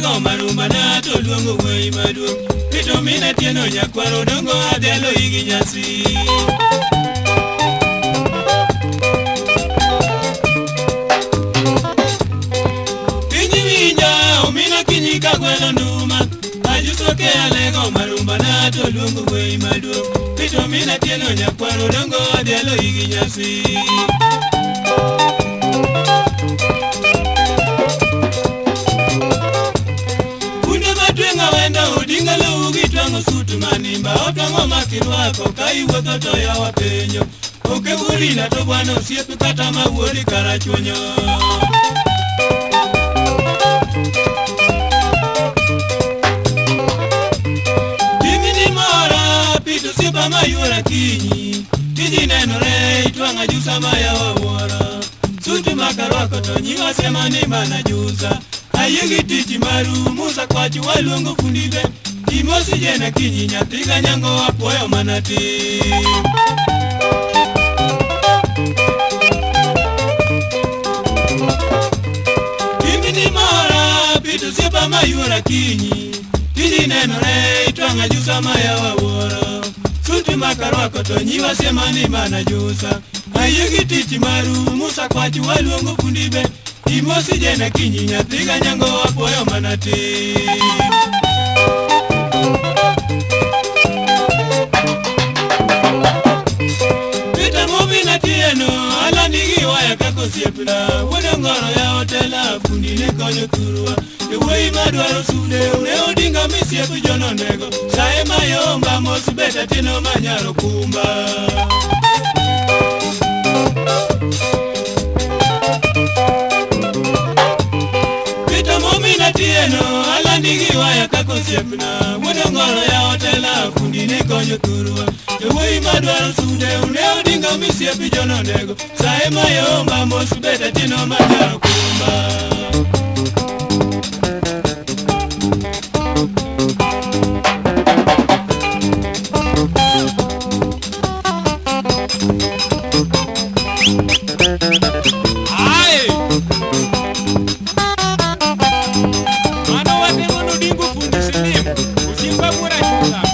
lego marumba na to luongo wei maduong'. Pito mine tieno nyakwaro dongo adelo igi nyasi. Pinyi winja omina kinyi ka gwelo nduma. Ajuso ke alego marumba na to luongo wei maduong'. Pito mine tieno nyakwaro dongo adelo igi nyasi. Odingalo gitwango sutu manimba otwango makirwako ka iwuotho to yawa penjo. Oke urina to bwana osiepe kata mawuori karachuonyo. Timini mora pito siepa mayuora kinyi. Tiji nenore itwanga jusa mayawa wuora. Sutu makarwako to nyiwa sema nimba na jusa. Ayegi tiji maru musa kwachu waluongo fundibe. Imosi jena kinyi nyathiga nyango apoyo manati. Kimini mora pito siepa mayuora kinyi. Tiji nenore itwanga jusa mayawa wuora. Suti makarwako to nyiwa sema nimba na jusa. Ayegi tiji maru musa kwachu waluongo fundibe. Imosi jena kinyi nyathiga nyango apoyo manati. Pita mobi na tieno ala nigi waya kako siepna. Wode ngoro ya hotela fundi ne konyo turua. Ewei madwaro sude une Odinga misiepu jono nego. Sae mayomba mosi beta tino manyaro kumba. Tieno ala nigi waya kako siepna. Wode ngoro ya hotela fundi ne konyo turua. Ewei madwaro sude une Odinga misiepi jono nego. Sae mayomba mosi beta tino manyaro kumba. Mano watemo no dingo fundi sinim. Usimba mura chusa.